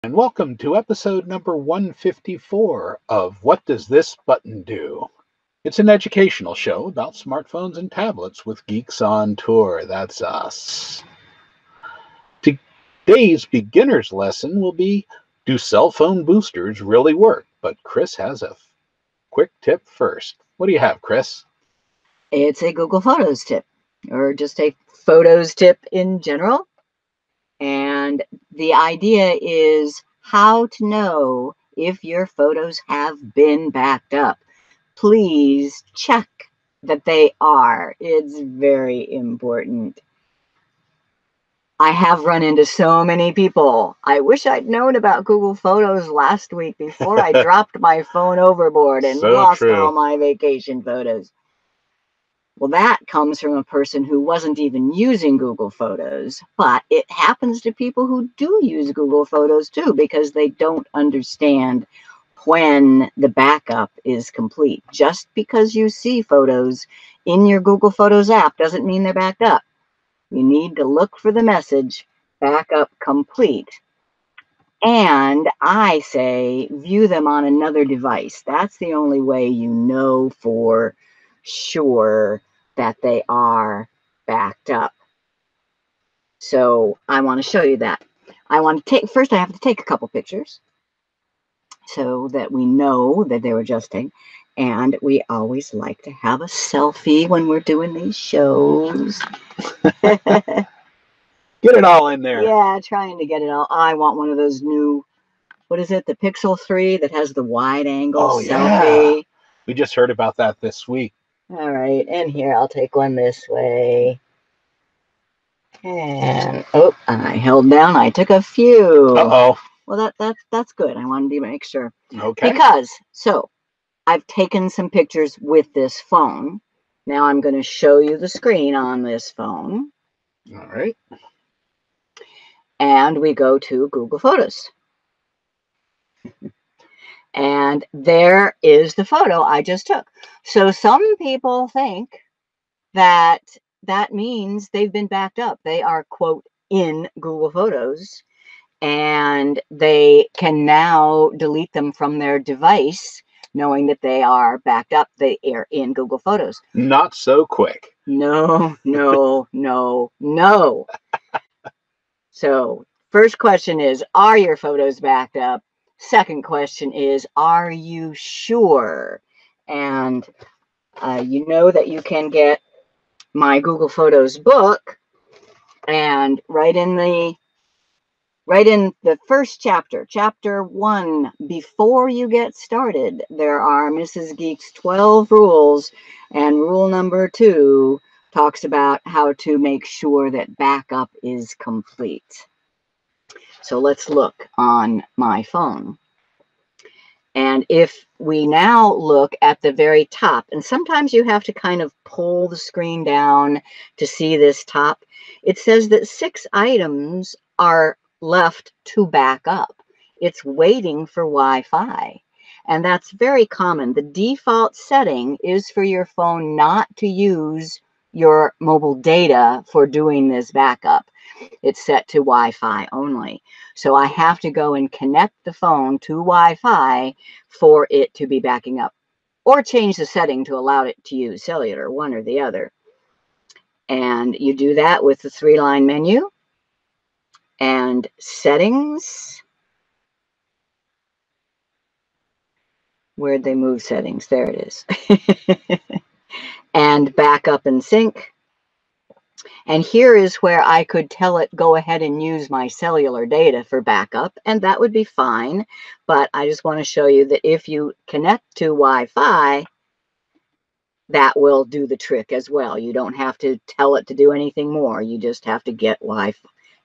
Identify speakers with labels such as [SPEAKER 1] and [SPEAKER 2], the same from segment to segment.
[SPEAKER 1] And welcome to episode number 154 of What Does This Button Do? It's an educational show about smartphones and tablets with Geeks on Tour. That's us. Today's beginner's lesson will be, do cell phone boosters really work? But Chris has a quick tip first. What do you have, Chris?
[SPEAKER 2] It's a Google Photos tip, or just a Photos tip in general. And the idea is how to know if your photos have been backed up. Please check that they are. It's very important. I have run into so many people. I wish I'd known about Google Photos last week before I dropped my phone overboard and
[SPEAKER 1] So
[SPEAKER 2] lost
[SPEAKER 1] true.
[SPEAKER 2] all my vacation photos. Well, that comes from a person who wasn't even using Google Photos, but it happens to people who do use Google Photos too, because they don't understand when the backup is complete. Just because you see photos in your Google Photos app doesn't mean they're backed up. You need to look for the message, backup complete. And I say, view them on another device. That's the only way you know for sure that they are backed up. So I want to show you that. First I have to take a couple pictures so that we know that they're adjusting. And we always like to have a selfie when we're doing these shows.
[SPEAKER 1] Get it all in there.
[SPEAKER 2] Yeah, trying to get it all. I want one of those new, what is it, the Pixel 3 that has the wide angle selfie.
[SPEAKER 1] Yeah. We just heard about that this week.
[SPEAKER 2] All right, and here, I'll take one this way. And, I held down. I took a few.
[SPEAKER 1] Uh-oh.
[SPEAKER 2] Well, that's good. I wanted to make sure.
[SPEAKER 1] Okay.
[SPEAKER 2] Because, so, I've taken some pictures with this phone. Now I'm going to show you the screen on this phone.
[SPEAKER 1] All right.
[SPEAKER 2] And we go to Google Photos. And there is the photo I just took. So some people think that that means they've been backed up. They are, quote, in Google Photos, and they can now delete them from their device, knowing that they are backed up. They are in Google Photos.
[SPEAKER 1] Not so quick.
[SPEAKER 2] No, no, no, no. So first question is, are your photos backed up? Second question is, are you sure? And you know that you can get my Google Photos book, and right in the first chapter, chapter 1, before you get started, there are Mrs. Geek's 12 rules, and rule number 2 talks about how to make sure that backup is complete. So let's look on my phone. And if we now look at the very top, and sometimes you have to kind of pull the screen down to see this top, it says that 6 items are left to back up. It's waiting for Wi-Fi. And that's very common. The default setting is for your phone not to use your mobile data for doing this backup. It's set to Wi-Fi only. So I have to go and connect the phone to Wi-Fi for it to be backing up, or change the setting to allow it to use cellular, one or the other. And you do that with the 3-line menu and settings. Where'd they move settings? There it is. And backup and sync. And here is where I could tell it, go ahead and use my cellular data for backup, and that would be fine. But I just want to show you that if you connect to Wi-Fi, that will do the trick as well. You don't have to tell it to do anything more. You just have to get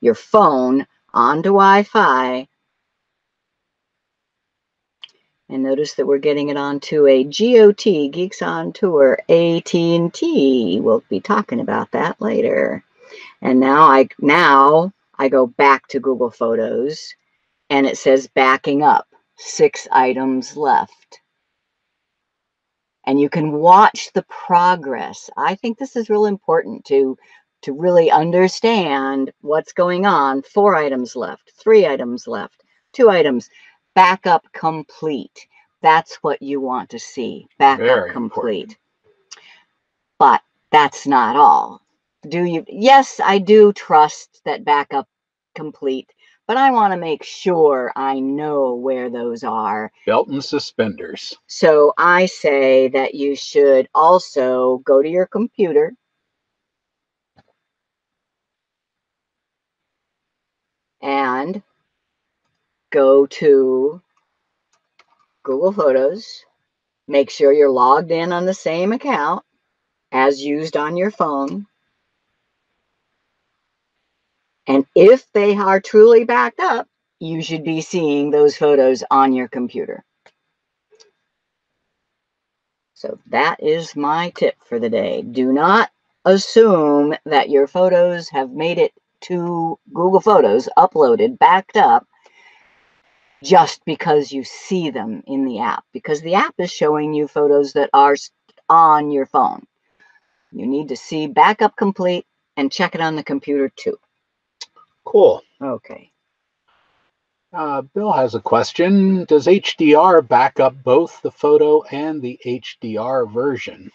[SPEAKER 2] your phone onto Wi-Fi. And notice that we're getting it onto a GOT, Geeks On Tour, AT&T. We'll be talking about that later. And now I go back to Google Photos, and it says backing up, 6 items left. And you can watch the progress. I think this is real important to really understand what's going on. 4 items left, 3 items left, 2 items. Backup complete. That's what you want to see. Backup
[SPEAKER 1] Very
[SPEAKER 2] complete.
[SPEAKER 1] important.
[SPEAKER 2] But that's not all. Do you? Yes, I do trust that backup complete, but I want to make sure I know where those are.
[SPEAKER 1] Belt and suspenders.
[SPEAKER 2] So I say that you should also go to your computer and go to Google Photos. Make sure you're logged in on the same account as used on your phone. And if they are truly backed up, you should be seeing those photos on your computer. So that is my tip for the day. Do not assume that your photos have made it to Google Photos, uploaded, backed up, just because you see them in the app, because the app is showing you photos that are on your phone. You need to see backup complete and check it on the computer too.
[SPEAKER 1] Cool.
[SPEAKER 2] Okay.
[SPEAKER 1] Bill has a question. Does HDR back up both the photo and the HDR version?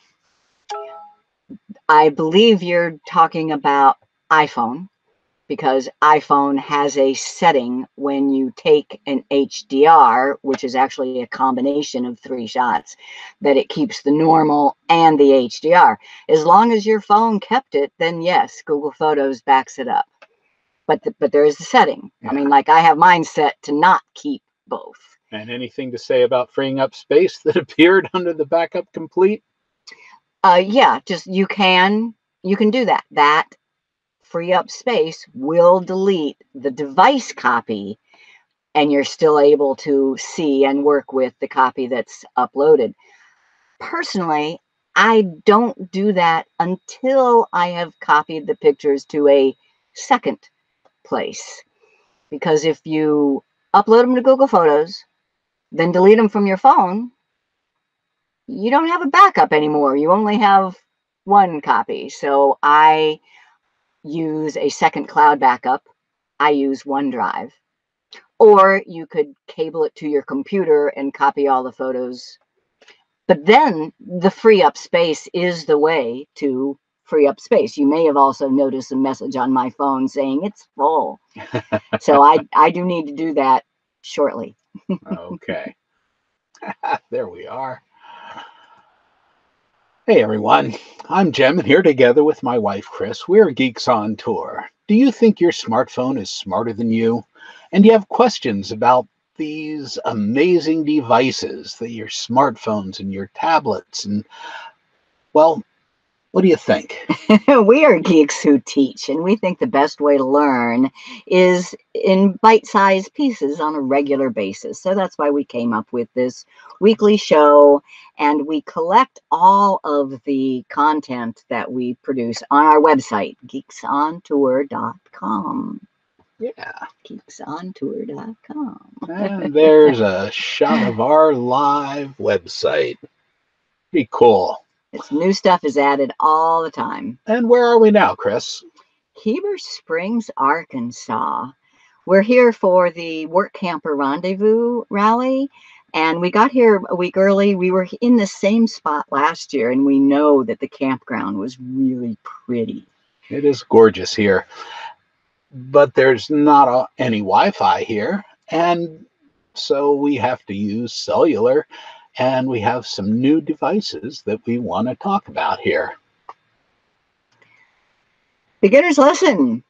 [SPEAKER 2] I believe you're talking about iPhone, because iPhone has a setting when you take an HDR, which is actually a combination of 3 shots, that it keeps the normal and the HDR. As long as your phone kept it, then yes, Google Photos backs it up. But there is a setting.
[SPEAKER 1] Yeah.
[SPEAKER 2] I mean, like I have mine set to not keep both.
[SPEAKER 1] And anything to say about freeing up space that appeared under the backup complete?
[SPEAKER 2] Yeah, just you can do that. That free up space will delete the device copy, and you're still able to see and work with the copy that's uploaded. Personally, I don't do that until I have copied the pictures to a second place. Because if you upload them to Google Photos, then delete them from your phone, you don't have a backup anymore. You only have one copy. So I use a second cloud backup. I use OneDrive. Or you could cable it to your computer and copy all the photos. But then the free up space is the way to free up space. You may have also noticed a message on my phone saying it's full. So I do need to do that shortly.
[SPEAKER 1] Okay. There we are. Hey everyone, I'm Jim, and here together with my wife Chris, we're Geeks on Tour. Do you think your smartphone is smarter than you? And do you have questions about these amazing devices, your smartphones and your tablets? And, well, what do you think?
[SPEAKER 2] We are geeks who teach, and we think the best way to learn is in bite-sized pieces on a regular basis. So that's why we came up with this weekly show, and we collect all of the content that we produce on our website, geeksontour.com.
[SPEAKER 1] Yeah.
[SPEAKER 2] Geeksontour.com.
[SPEAKER 1] And there's a shot of our live website. Pretty cool.
[SPEAKER 2] It's new stuff is added all the time.
[SPEAKER 1] And where are we now, Chris?
[SPEAKER 2] Heber Springs, Arkansas. We're here for the Work Camper Rendezvous rally, and we got here a week early. We were in the same spot last year, and we know that the campground was really pretty.
[SPEAKER 1] It is gorgeous here, but there's not any Wi-Fi here, and so we have to use cellular. And we have some new devices that we want to talk about here.
[SPEAKER 2] Beginner's lesson.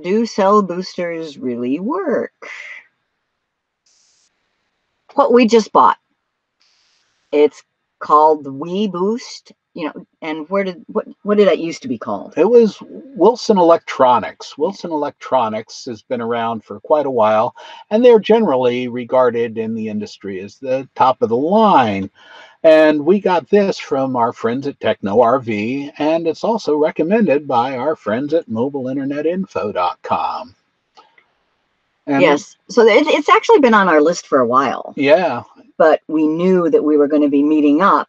[SPEAKER 2] Do cell boosters really work? What we just bought. It's called the WeBoost. And what did that used to be called?
[SPEAKER 1] It was Wilson Electronics. Wilson Electronics has been around for quite a while, and they're generally regarded in the industry as the top of the line. And we got this from our friends at Techno RV, and it's also recommended by our friends at mobileinternetinfo.com. And
[SPEAKER 2] yes, so it's actually been on our list for a while.
[SPEAKER 1] Yeah.
[SPEAKER 2] But we knew that we were going to be meeting up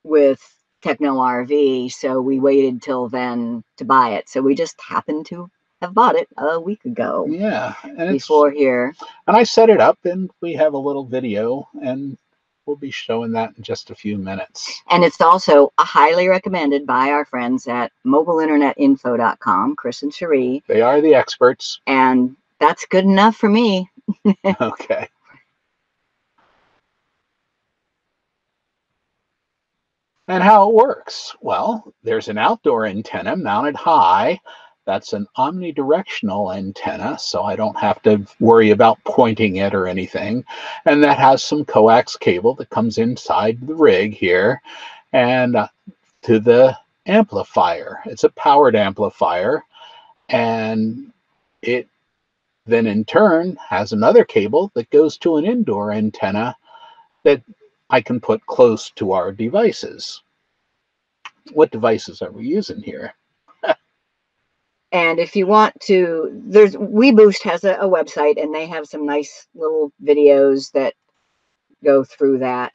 [SPEAKER 2] with Techno RV, so we waited till then to buy it. So we just happened to have bought it a week ago.
[SPEAKER 1] Yeah, and
[SPEAKER 2] before here.
[SPEAKER 1] And I set it up, and we have a little video, and we'll be showing that in just a few minutes.
[SPEAKER 2] And it's also highly recommended by our friends at mobileinternetinfo.com, Chris and Cherie.
[SPEAKER 1] They are the experts.
[SPEAKER 2] And that's good enough for me.
[SPEAKER 1] Okay. And how it works? Well, there's an outdoor antenna mounted high. That's an omnidirectional antenna, so I don't have to worry about pointing it or anything. And that has some coax cable that comes inside the rig here and to the amplifier. It's a powered amplifier, and it then in turn has another cable that goes to an indoor antenna that I can put close to our devices. What devices are we using here?
[SPEAKER 2] And if you want to, WeBoost has a website, and they have some nice little videos that go through that.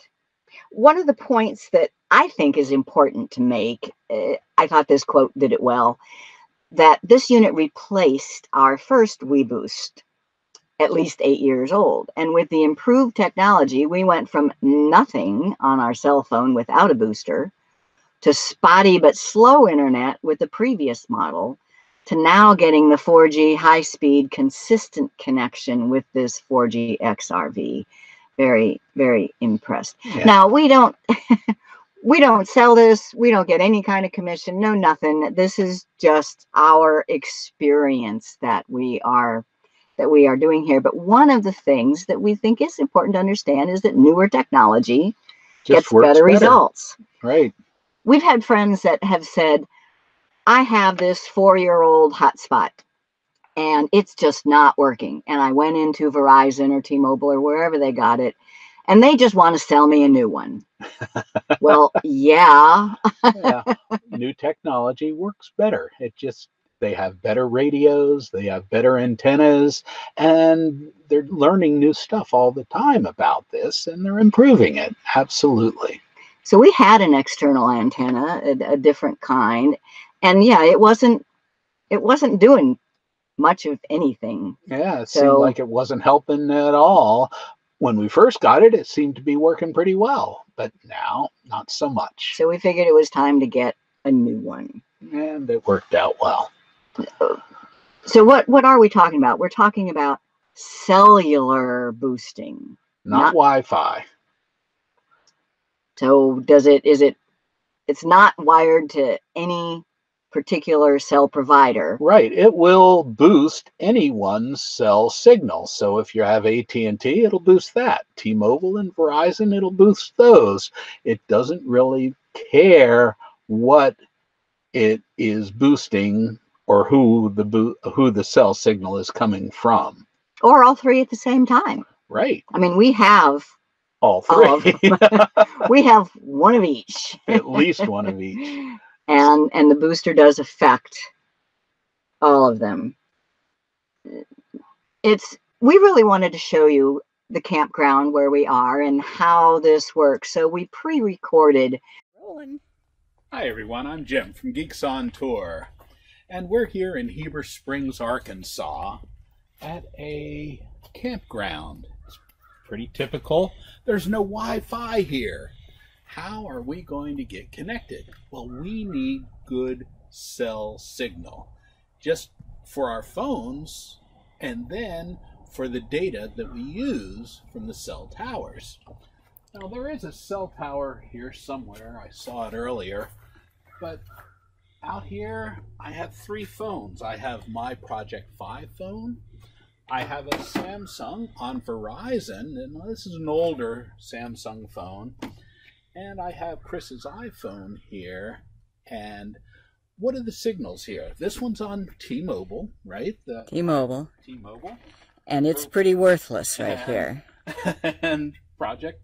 [SPEAKER 2] One of the points that I think is important to make, I thought this quote did it well, that this unit replaced our first WeBoost, at least 8 years old. And with the improved technology, we went from nothing on our cell phone without a booster to spotty but slow internet with the previous model, to now getting the 4G high-speed consistent connection with this 4G XRV. Very, very impressed. Yeah. Now, we don't sell this. We don't get any kind of commission, no nothing. This is just our experience that we are doing here. But one of the things that we think is important to understand is that newer technology just gets better results.
[SPEAKER 1] Right.
[SPEAKER 2] We've had friends that have said, I have this 4-year-old hotspot and it's just not working. And I went into Verizon or T-Mobile or wherever they got it, and they just want to sell me a new one. Well, yeah.
[SPEAKER 1] Yeah. New technology works better. They have better radios, they have better antennas, and they're learning new stuff all the time about this, and they're improving it. Absolutely.
[SPEAKER 2] So we had an external antenna, a different kind. And yeah, it wasn't doing much of anything.
[SPEAKER 1] Yeah, it seemed like it wasn't helping at all. When we first got it, it seemed to be working pretty well, but now not so much.
[SPEAKER 2] So we figured it was time to get a new one.
[SPEAKER 1] And it worked out well.
[SPEAKER 2] So what are we talking about? We're talking about cellular boosting.
[SPEAKER 1] Not Wi-Fi.
[SPEAKER 2] So it's not wired to any particular cell provider.
[SPEAKER 1] Right. It will boost anyone's cell signal. So if you have AT&T, it'll boost that. T-Mobile and Verizon, it'll boost those. It doesn't really care what it is boosting or who the cell signal is coming from.
[SPEAKER 2] Or all three at the same time.
[SPEAKER 1] Right.
[SPEAKER 2] I mean, we have
[SPEAKER 1] all three.
[SPEAKER 2] We have one of each.
[SPEAKER 1] At least one of each.
[SPEAKER 2] And the booster does affect all of them. We really wanted to show you the campground where we are and how this works. So we pre-recorded.
[SPEAKER 1] Hi everyone, I'm Jim from Geeks On Tour. And we're here in Heber Springs, Arkansas at a campground. It's pretty typical. There's no Wi-Fi here. How are we going to get connected? Well, we need good cell signal just for our phones and then for the data that we use from the cell towers. Now, there is a cell tower here somewhere. I saw it earlier. But out here, I have 3 phones. I have my Project 5 phone. I have a Samsung on Verizon, and this is an older Samsung phone. And I have Chris's iPhone here. And what are the signals here? This one's on T-Mobile, right?
[SPEAKER 3] T-Mobile.
[SPEAKER 1] T-Mobile.
[SPEAKER 3] And it's pretty worthless right here.
[SPEAKER 1] And Project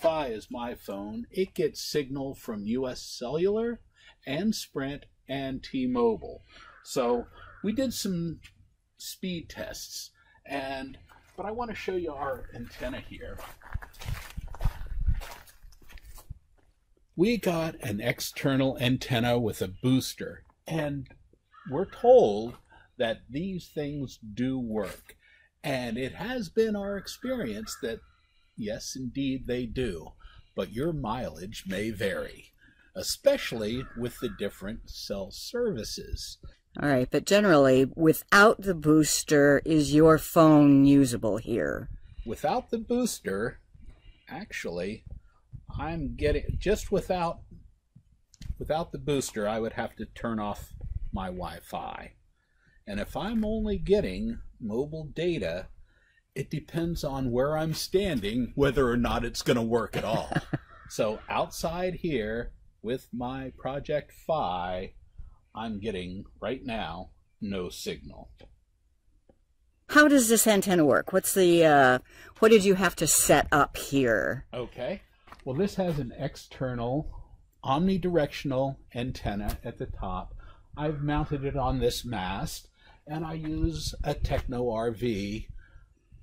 [SPEAKER 1] 5 is my phone. It gets signal from US Cellular and Sprint and T-Mobile. So we did some speed tests, but I want to show you our antenna here. We got an external antenna with a booster, and we're told that these things do work. And it has been our experience that, yes, indeed, they do. But your mileage may vary, especially with the different cell services.
[SPEAKER 3] All right, but generally, without the booster, is your phone usable here?
[SPEAKER 1] Without the booster, actually, I'm getting, just without the booster, I would have to turn off my Wi-Fi. And if I'm only getting mobile data, it depends on where I'm standing, whether or not it's going to work at all. So outside here with my Project Fi, I'm getting, right now, no signal.
[SPEAKER 3] How does this antenna work? What's the, what did you have to set up here?
[SPEAKER 1] Okay. Well, this has an external omnidirectional antenna at the top. I've mounted it on this mast, and I use a Techno RV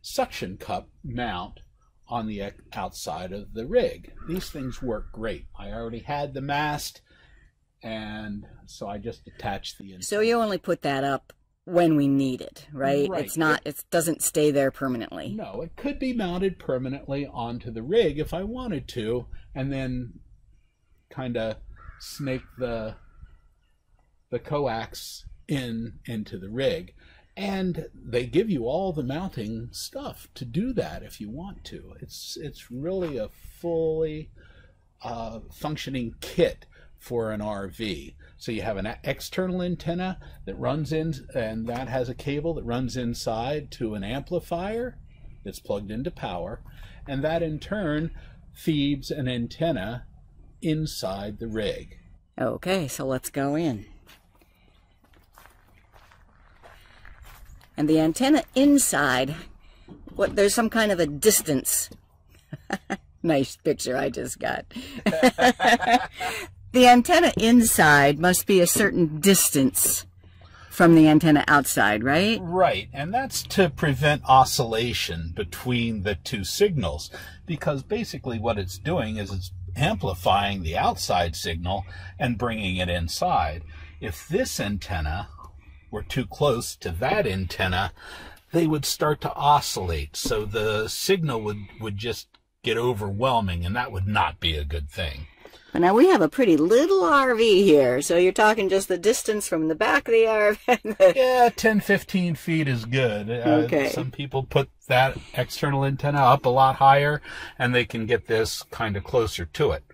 [SPEAKER 1] suction cup mount on the outside of the rig. These things work great. I already had the mast, and so I just attached the antenna.
[SPEAKER 3] So you only put that up when we need it, right?
[SPEAKER 1] Right.
[SPEAKER 3] It's not, it doesn't stay there permanently.
[SPEAKER 1] No, it could be mounted permanently onto the rig if I wanted to, and then kind of snake the coax into the rig. And they give you all the mounting stuff to do that if you want to. It's really a fully functioning kit for an RV. So you have an external antenna that runs in, and that has a cable that runs inside to an amplifier that's plugged into power, and that in turn feeds an antenna inside the rig.
[SPEAKER 3] Okay, so let's go in. And the antenna inside, there's some kind of a distance. Nice picture I just got. The antenna inside must be a certain distance from the antenna outside, right?
[SPEAKER 1] Right, and that's to prevent oscillation between the two signals, because basically what it's doing is it's amplifying the outside signal and bringing it inside. If this antenna were too close to that antenna, they would start to oscillate, so the signal would just get overwhelming, and that would not be a good thing.
[SPEAKER 3] But now we have a pretty little RV here, so you're talking just the distance from the back of the RV.
[SPEAKER 1] Yeah, 10-15 feet is good.
[SPEAKER 3] Okay.
[SPEAKER 1] Some people put that external antenna up a lot higher, and they can get this kind of closer to it.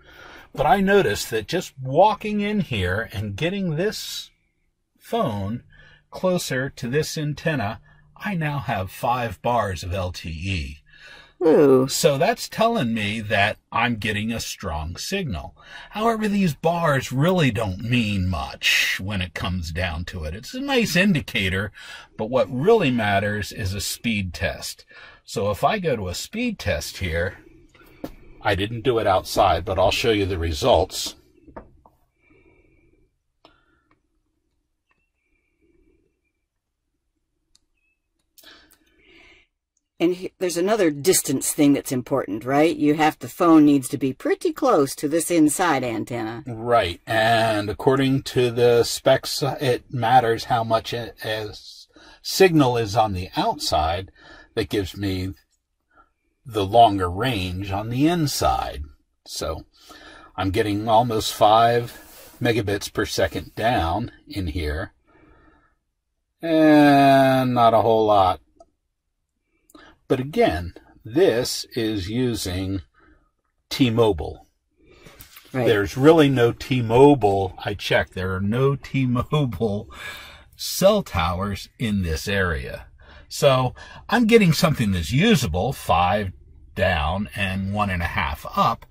[SPEAKER 1] But I noticed that just walking in here and getting this phone closer to this antenna, I now have 5 bars of LTE.
[SPEAKER 3] Ooh.
[SPEAKER 1] So that's telling me that I'm getting a strong signal. However, these bars really don't mean much when it comes down to it. It's a nice indicator, but what really matters is a speed test. So if I go to a speed test here, I didn't do it outside, but I'll show you the results.
[SPEAKER 3] And there's another distance thing that's important, right? The phone needs to be pretty close to this inside antenna.
[SPEAKER 1] Right, and according to the specs, it matters how much signal is on the outside that gives me the longer range on the inside. So I'm getting almost 5 megabits per second down in here, and not a whole lot. But again, this is using T-Mobile.
[SPEAKER 3] Right.
[SPEAKER 1] There's really no T-Mobile. I checked. There are no T-Mobile cell towers in this area. So I'm getting something that's usable, 5 down and 1.5 up.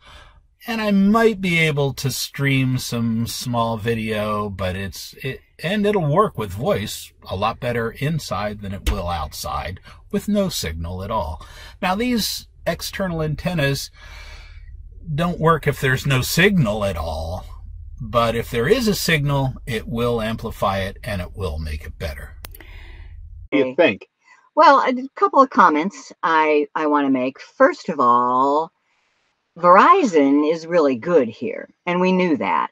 [SPEAKER 1] And I might be able to stream some small video, but and it'll work with voice a lot better inside than it will outside with no signal at all. Now, these external antennas don't work if there's no signal at all, but if there is a signal, it will amplify it and it will make it better. What do you think?
[SPEAKER 2] Well, a couple of comments I want to make. First of all, Verizon is really good here, and we knew that.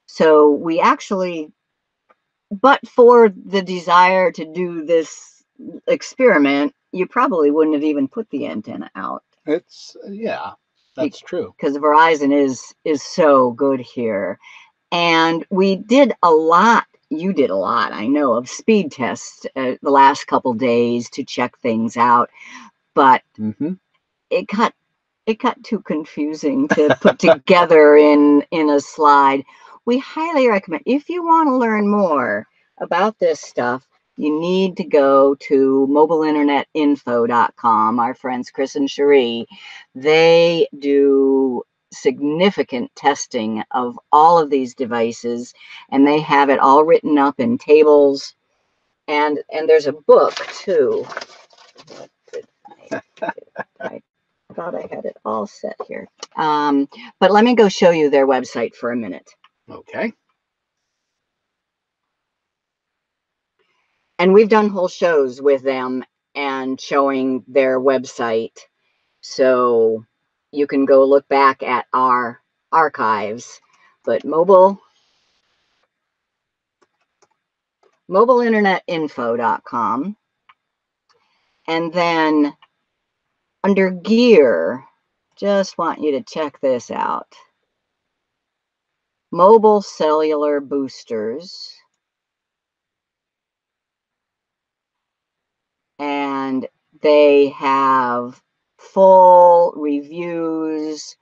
[SPEAKER 2] So we actually but for the desire to do this experiment, you probably wouldn't have even put the antenna out.
[SPEAKER 1] It's, yeah, that's true.
[SPEAKER 2] Because Verizon is so good here. And we did a lot, you did a lot, I know, of speed tests the last couple days to check things out. But it got too confusing to put together in a slide. We highly recommend, if you want to learn more about this stuff, you need to go to mobileinternetinfo.com. Our friends Chris and Cherie, they do significant testing of all of these devices, and they have it all written up in tables. And there's a book too. I thought I had it all set here. But let me go show you their website for a minute.
[SPEAKER 1] Okay.
[SPEAKER 2] And we've done whole shows with them and showing their website. So you can go look back at our archives. But mobileinternetinfo.com. And then under gear, just want you to check this out. Mobile cellular boosters. And they have full reviews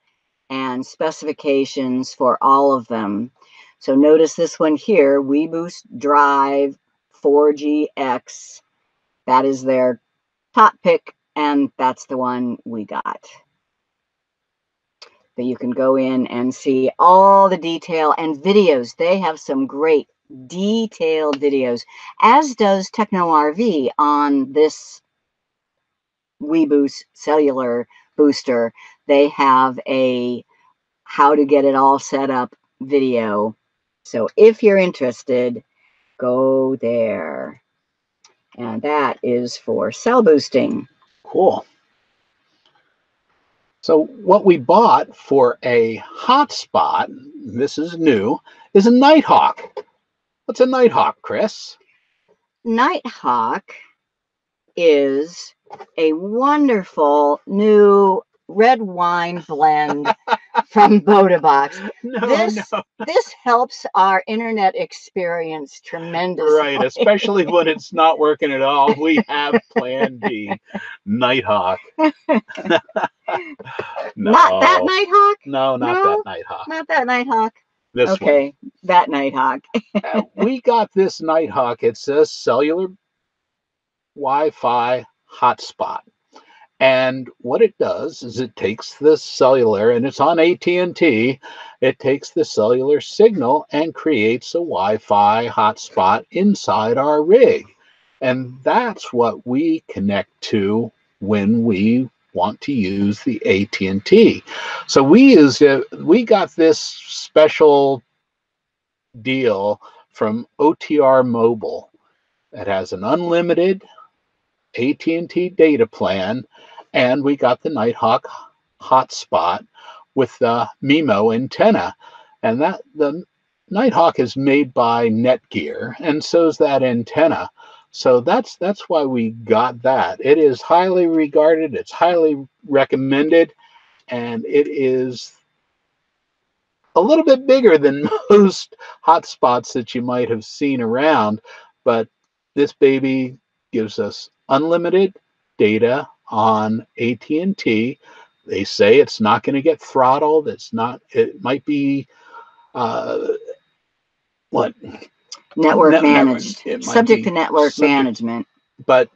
[SPEAKER 2] and specifications for all of them. So notice this one here, WeBoost Drive 4GX. That is their top pick, and that's the one we got. But you can go in and see all the detail and videos. They have some great detailed videos, as does Techno RV on this WeBoost cellular booster. They have a how to get it all set up video. So if you're interested, go there. And that is for cell boosting.
[SPEAKER 1] Cool. So what we bought for a hotspot, this is new, is a Nighthawk. What's a Nighthawk, Chris?
[SPEAKER 2] Nighthawk is a wonderful new red wine blend from Bodabox. This helps our internet experience tremendously.
[SPEAKER 1] Right, especially when it's not working at all. We have Plan B, Nighthawk.
[SPEAKER 2] No. Not that Nighthawk?
[SPEAKER 1] No, not that Nighthawk.
[SPEAKER 2] Not that Nighthawk.
[SPEAKER 1] This
[SPEAKER 2] okay, one. That Nighthawk.
[SPEAKER 1] We got this Nighthawk. It's a cellular Wi-Fi hotspot. And what it does is it takes the cellular, and it's on AT&T, it takes the cellular signal and creates a Wi-Fi hotspot inside our rig. And that's what we connect to when we want to use the AT&T. So we got this special deal from OTR Mobile. It has an unlimited AT&T data plan, and we got the Nighthawk hotspot with the MIMO antenna. And that the Nighthawk is made by Netgear, and so is that antenna. So that's why we got that. It is highly regarded, it's highly recommended, and it is a little bit bigger than most hotspots that you might have seen around, but this baby gives us unlimited data on AT&T. They say it's not going to get throttled. It might be what?
[SPEAKER 2] Network managed. Subject to network management.
[SPEAKER 1] But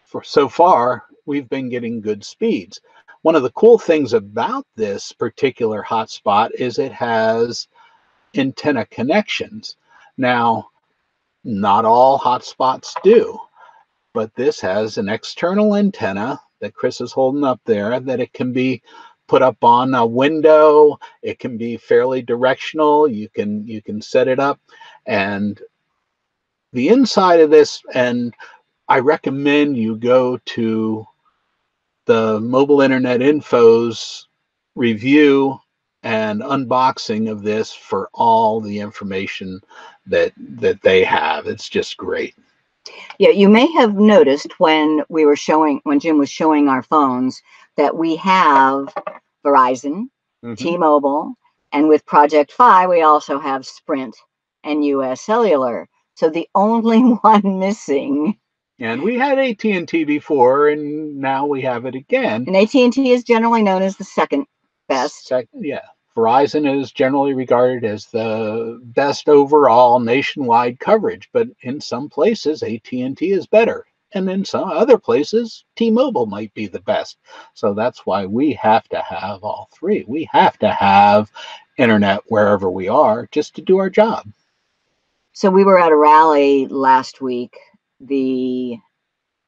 [SPEAKER 1] for so far, we've been getting good speeds. One of the cool things about this particular hotspot is it has antenna connections. Now, not all hotspots do, but this has an external antenna that Chris is holding up there that it can be put up on a window. It can be fairly directional. You can set it up, and the inside of this, and I recommend you go to the Mobile Internet Info's review and unboxing of this for all the information that they have. It's just great.
[SPEAKER 2] Yeah, you may have noticed when Jim was showing our phones that we have Verizon, T-Mobile, and with Project Fi, we also have Sprint and US Cellular. So the only one missing.
[SPEAKER 1] And we had AT&T before, and now we have it again.
[SPEAKER 2] And AT&T is generally known as the second best.
[SPEAKER 1] Yeah. Verizon is generally regarded as the best overall nationwide coverage, but in some places, AT&T is better. And in some other places, T-Mobile might be the best. So that's why we have to have all three. We have to have internet wherever we are just to do our job.
[SPEAKER 2] So we were at a rally last week, the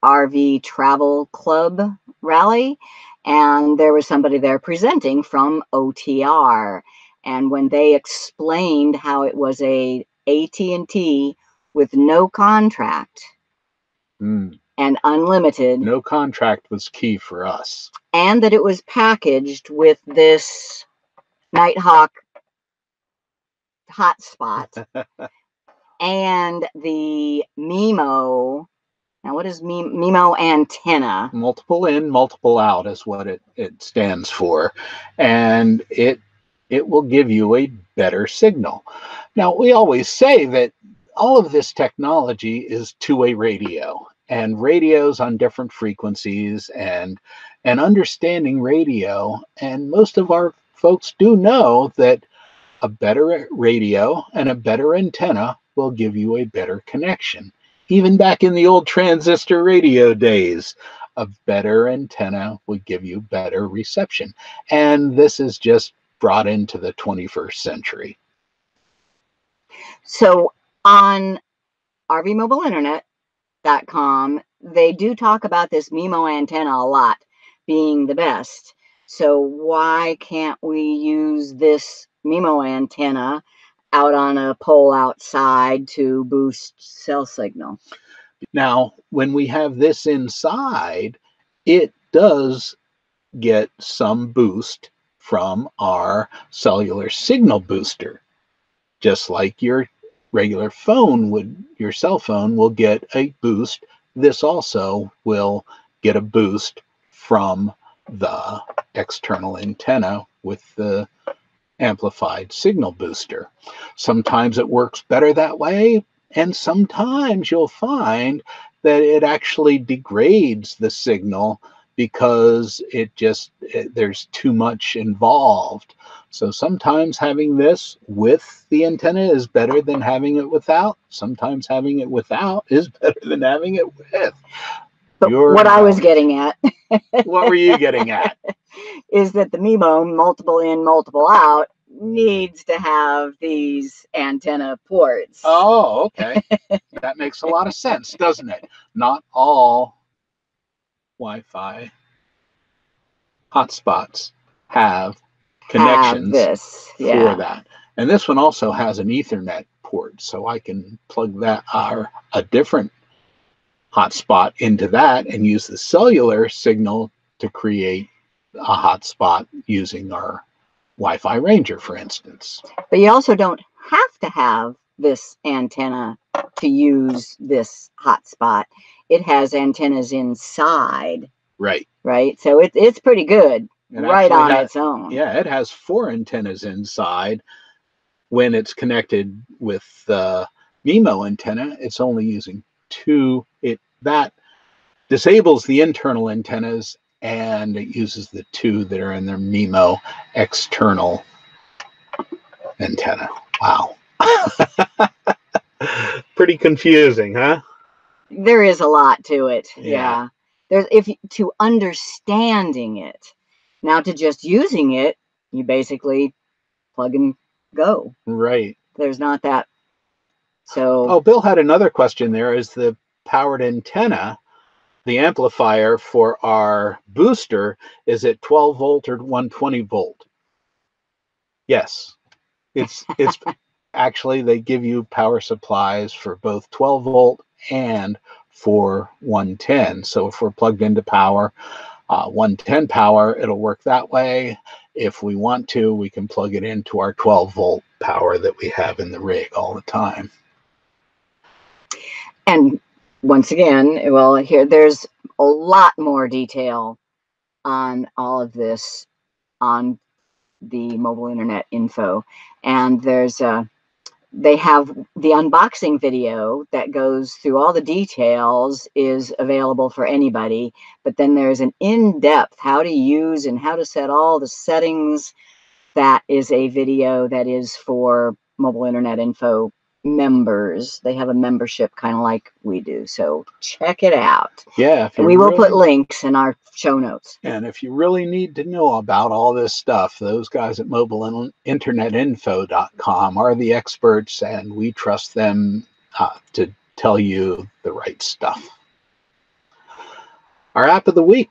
[SPEAKER 2] RV Travel Club rally, and there was somebody there presenting from OTR. And when they explained how it was a AT&T with no contract and unlimited.
[SPEAKER 1] No contract was key for us.
[SPEAKER 2] And that it was packaged with this Nighthawk Hotspot and the MIMO. Now, what is MIMO antenna?
[SPEAKER 1] Multiple in, multiple out is what it stands for. And it will give you a better signal. Now, we always say that all of this technology is two-way radio, and radios on different frequencies, and understanding radio. And most of our folks do know that a better radio and a better antenna will give you a better connection. Even back in the old transistor radio days, a better antenna would give you better reception. And this is just brought into the 21st century.
[SPEAKER 2] So on RVMobileInternet.com, they do talk about this MIMO antenna a lot being the best. So why can't we use this MIMO antenna out on a pole outside to boost cell signal?
[SPEAKER 1] Now, when we have this inside, it does get some boost from our cellular signal booster. Just like your regular phone would, your cell phone will get a boost. This also will get a boost from the external antenna with the amplified signal booster. Sometimes it works better that way, and sometimes you'll find that it actually degrades the signal because there's too much involved. So sometimes having this with the antenna is better than having it without. Sometimes having it without is better than having it with.
[SPEAKER 2] But what I was getting at.
[SPEAKER 1] What were you getting at?
[SPEAKER 2] Is that the MIMO, multiple in, multiple out, needs to have these antenna ports.
[SPEAKER 1] Oh, okay. That makes a lot of sense, doesn't it? Not all Wi-Fi hotspots have connections for that. And this one also has an Ethernet port, so I can plug that a different hotspot into that and use the cellular signal to create a hotspot using our Wi-Fi Ranger, for instance.
[SPEAKER 2] But you also don't have to have this antenna to use this hotspot. It has antennas inside.
[SPEAKER 1] Right.
[SPEAKER 2] Right. So it's pretty good right on its own.
[SPEAKER 1] Yeah, it has 4 antennas inside. When it's connected with the MIMO antenna, it's only using 2. That disables the internal antennas, and it uses the 2 that are in their MIMO external antenna. Wow. Pretty confusing, huh?
[SPEAKER 2] There is a lot to it. Yeah. There's to understanding it. Now to just using it, you basically plug and go.
[SPEAKER 1] Right.
[SPEAKER 2] There's not that. So.
[SPEAKER 1] Oh, Bill had another question there. Is the powered antenna, the amplifier for our booster, is it 12 volt or 120 volt? Yes. It's actually, they give you power supplies for both 12 volt and for 110. So if we're plugged into power, 110 power, it'll work that way. If we want to, we can plug it into our 12-volt power that we have in the rig all the time.
[SPEAKER 2] And once again, well, here there's a lot more detail on all of this on the mobile internet info. And there's they have the unboxing video that goes through all the details is available for anybody. But then there's an in-depth how to use and how to set all the settings. That is a video that is for mobile internet info members. They have a membership kind of like we do. So check it out.
[SPEAKER 1] Yeah.
[SPEAKER 2] And we will put links in our show notes.
[SPEAKER 1] And if you really need to know about all this stuff, those guys at mobileinternetinfo.com are the experts, and we trust them to tell you the right stuff. Our app of the week.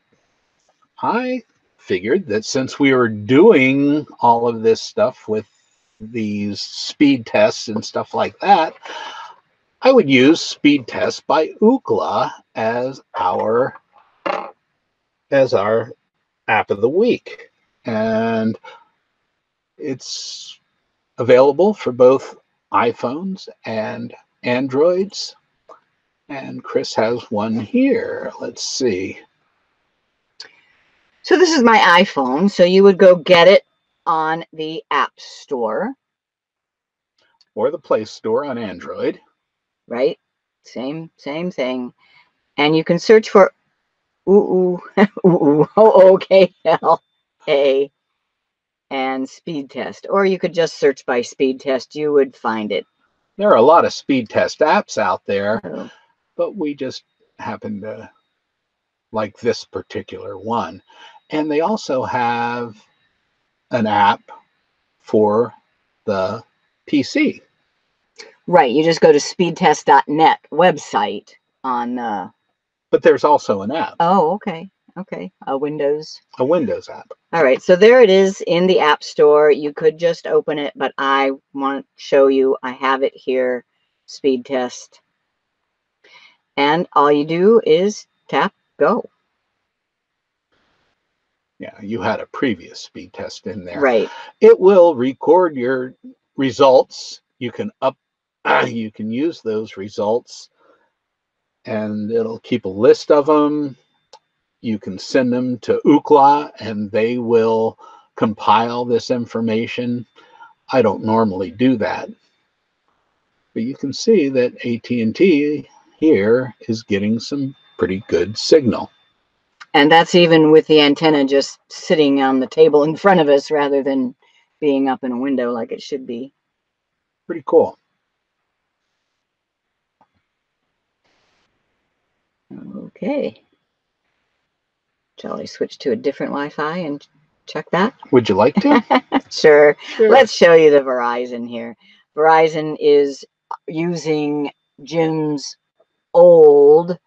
[SPEAKER 1] I figured that since we were doing all of this stuff with these speed tests and stuff like that, I would use Speed Test by Ookla as our app of the week. And it's available for both iPhones and Androids. And Chris has one here. Let's see.
[SPEAKER 2] So this is my iPhone. So you would go get it on the App Store.
[SPEAKER 1] Or the Play Store on Android.
[SPEAKER 2] Right? Same thing. And you can search for OOKLA and Speed Test. Or you could just search by Speed Test. You would find it.
[SPEAKER 1] There are a lot of speed test apps out there, but we just happen to like this particular one. And they also have an app for the PC.
[SPEAKER 2] Right. You just go to speedtest.net website on
[SPEAKER 1] but there's also an app.
[SPEAKER 2] Oh, okay. Okay. A Windows
[SPEAKER 1] app.
[SPEAKER 2] All right. So there it is in the App Store. You could just open it, but I want to show you. I have it here, Speed Test. And all you do is tap go.
[SPEAKER 1] Yeah, you had a previous speed test in there.
[SPEAKER 2] Right.
[SPEAKER 1] It will record your results. You can use those results, and it'll keep a list of them. You can send them to Ookla, and they will compile this information. I don't normally do that, but you can see that AT&T here is getting some pretty good signal.
[SPEAKER 2] And that's even with the antenna just sitting on the table in front of us rather than being up in a window like it should be.
[SPEAKER 1] Pretty cool.
[SPEAKER 2] Okay. Shall I switch to a different Wi-Fi and check that?
[SPEAKER 1] Would you like to?
[SPEAKER 2] Sure. Let's show you the Verizon here. Verizon is using Jim's old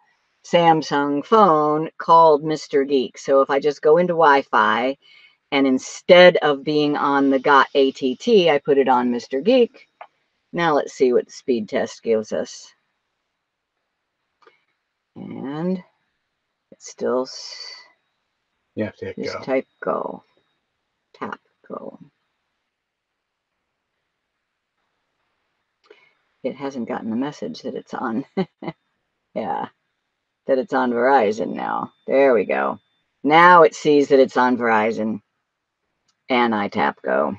[SPEAKER 2] Samsung phone called Mr. Geek. So if I just go into Wi-Fi and instead of being on the Got ATT, I put it on Mr. Geek. Now let's see what the speed test gives us. And it's still,
[SPEAKER 1] you have to hit
[SPEAKER 2] just
[SPEAKER 1] go.
[SPEAKER 2] Type go, tap go. It hasn't gotten the message that it's on. Yeah, that it's on Verizon now. There we go. Now it sees that it's on Verizon. And I tap go.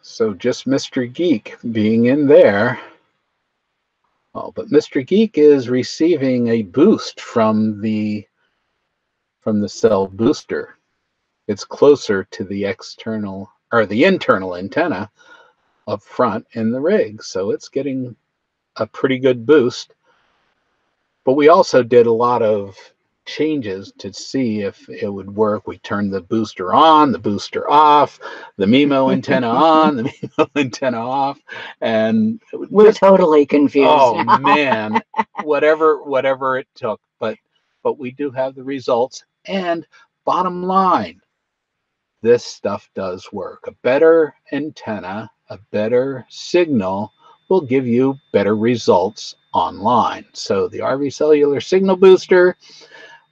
[SPEAKER 1] So just Mr. Geek being in there. Oh, but Mr. Geek is receiving a boost from the cell booster. It's closer to the external or the internal antenna up front in the rig, so it's getting a pretty good boost. But we also did a lot of changes to see if it would work. We turned the booster on, the booster off, the MIMO antenna on, the MIMO antenna off, and
[SPEAKER 2] we're totally confused.
[SPEAKER 1] Oh man, whatever it took, but we do have the results. And bottom line, this stuff does work. A better antenna A better signal will give you better results online. So the RV Cellular Signal Booster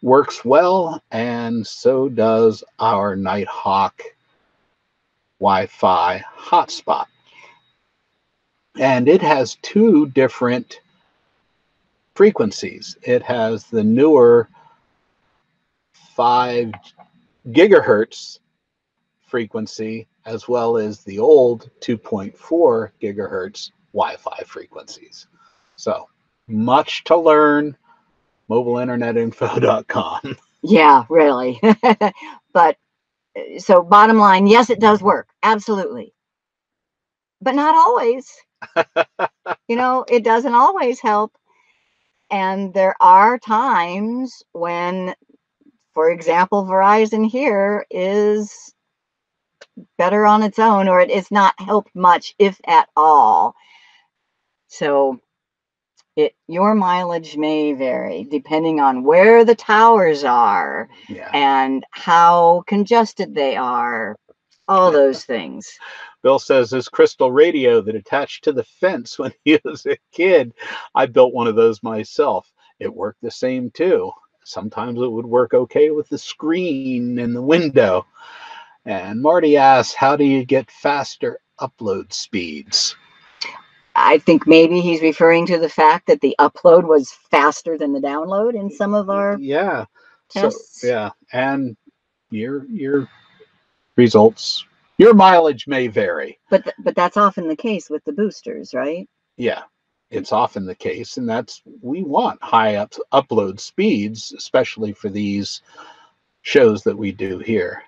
[SPEAKER 1] works well, and so does our Nighthawk Wi-Fi Hotspot. And it has two different frequencies. It has the newer 5 gigahertz frequency as well as the old 2.4 gigahertz Wi-Fi frequencies. So much to learn. MobileInternetInfo.com.
[SPEAKER 2] Yeah, really. But so bottom line, yes, it does work. Absolutely. But not always. It doesn't always help. And there are times when, for example, Verizon here is better on its own, or it's not helped much, if at all. So your mileage may vary depending on where the towers are and how congested they are, all those things.
[SPEAKER 1] Bill says this crystal radio that attached to the fence when he was a kid, I built one of those myself. It worked the same too. Sometimes it would work okay with the screen and the window. And Marty asks, how do you get faster upload speeds?
[SPEAKER 2] I think maybe he's referring to the fact that the upload was faster than the download in some of our tests.
[SPEAKER 1] So, and your results, your mileage may vary.
[SPEAKER 2] But that's often the case with the boosters, right?
[SPEAKER 1] Yeah, it's often the case, and we want high upload speeds, especially for these shows that we do here.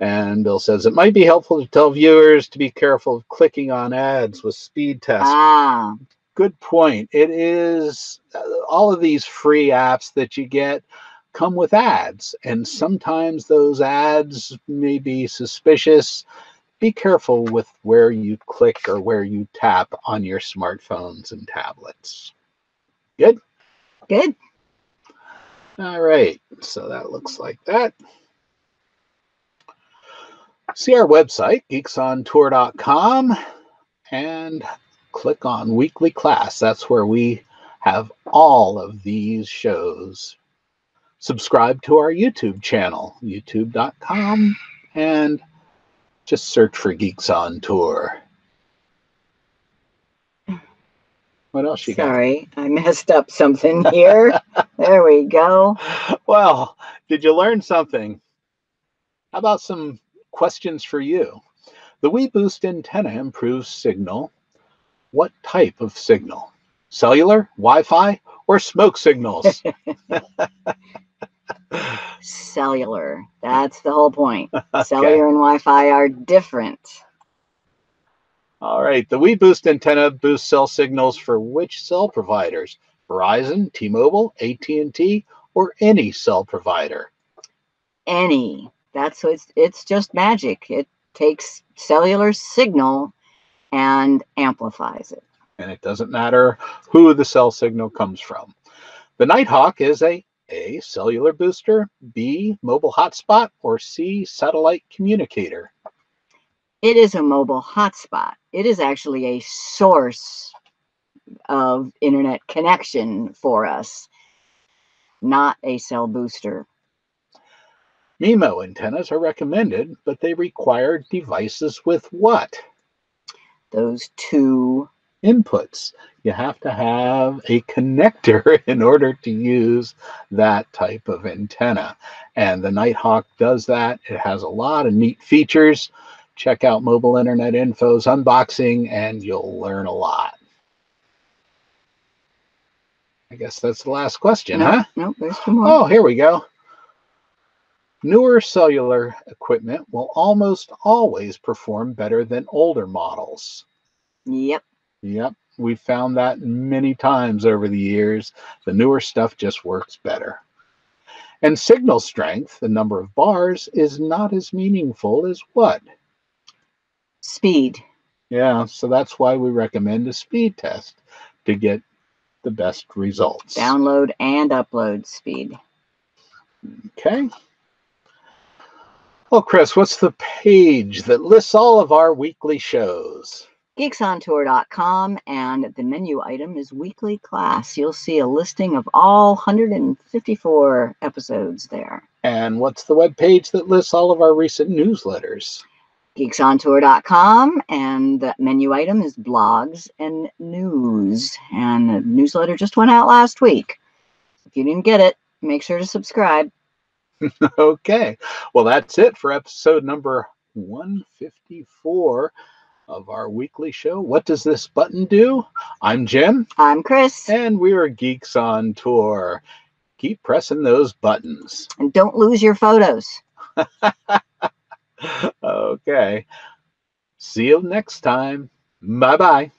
[SPEAKER 1] And Bill says it might be helpful to tell viewers to be careful of clicking on ads with speed tests. Good point. It is, all of these free apps that you get come with ads, and sometimes those ads may be suspicious. Be careful with where you click or where you tap on your smartphones and tablets. Good?
[SPEAKER 2] Good.
[SPEAKER 1] All right, so that looks like that. See our website, geeksontour.com, and click on weekly class. That's where we have all of these shows. Subscribe to our YouTube channel, youtube.com, and just search for Geeks on Tour. What else you got?
[SPEAKER 2] Sorry, I messed up something here. There we go.
[SPEAKER 1] Well, did you learn something? How about some questions for you? The WeBoost antenna improves signal. What type of signal? Cellular, Wi-Fi, or smoke signals?
[SPEAKER 2] Cellular. That's the whole point. Okay. Cellular and Wi-Fi are different.
[SPEAKER 1] All right. The WeBoost antenna boosts cell signals for which cell providers? Verizon, T-Mobile, AT&T, or any cell provider?
[SPEAKER 2] Any. That's so it's just magic. It takes cellular signal and amplifies it.
[SPEAKER 1] And it doesn't matter who the cell signal comes from. The Nighthawk is A, cellular booster, B, mobile hotspot, or C, satellite communicator.
[SPEAKER 2] It is a mobile hotspot. It is actually a source of internet connection for us, not a cell booster.
[SPEAKER 1] MIMO antennas are recommended, but they require devices with what?
[SPEAKER 2] Those two
[SPEAKER 1] inputs. You have to have a connector in order to use that type of antenna. And the Nighthawk does that. It has a lot of neat features. Check out Mobile Internet Info's unboxing and you'll learn a lot. I guess that's the last question, huh?
[SPEAKER 2] No, there's two more.
[SPEAKER 1] Oh, here we go. Newer cellular equipment will almost always perform better than older models.
[SPEAKER 2] Yep.
[SPEAKER 1] Yep. We've found that many times over the years. The newer stuff just works better. And signal strength, the number of bars, is not as meaningful as what?
[SPEAKER 2] Speed.
[SPEAKER 1] Yeah, so that's why we recommend a speed test to get the best results.
[SPEAKER 2] Download and upload speed.
[SPEAKER 1] Okay. Well, Chris, what's the page that lists all of our weekly shows?
[SPEAKER 2] geeksontour.com, and the menu item is weekly class. You'll see a listing of all 154 episodes there.
[SPEAKER 1] And what's the web page that lists all of our recent newsletters?
[SPEAKER 2] geeksontour.com, and the menu item is blogs and news. And the newsletter just went out last week. If you didn't get it, make sure to subscribe.
[SPEAKER 1] Okay. Well, that's it for episode number 154 of our weekly show. What does this button do? I'm Jim.
[SPEAKER 2] I'm Chris.
[SPEAKER 1] And we're Geeks on Tour. Keep pressing those buttons.
[SPEAKER 2] And don't lose your photos.
[SPEAKER 1] Okay. See you next time. Bye-bye.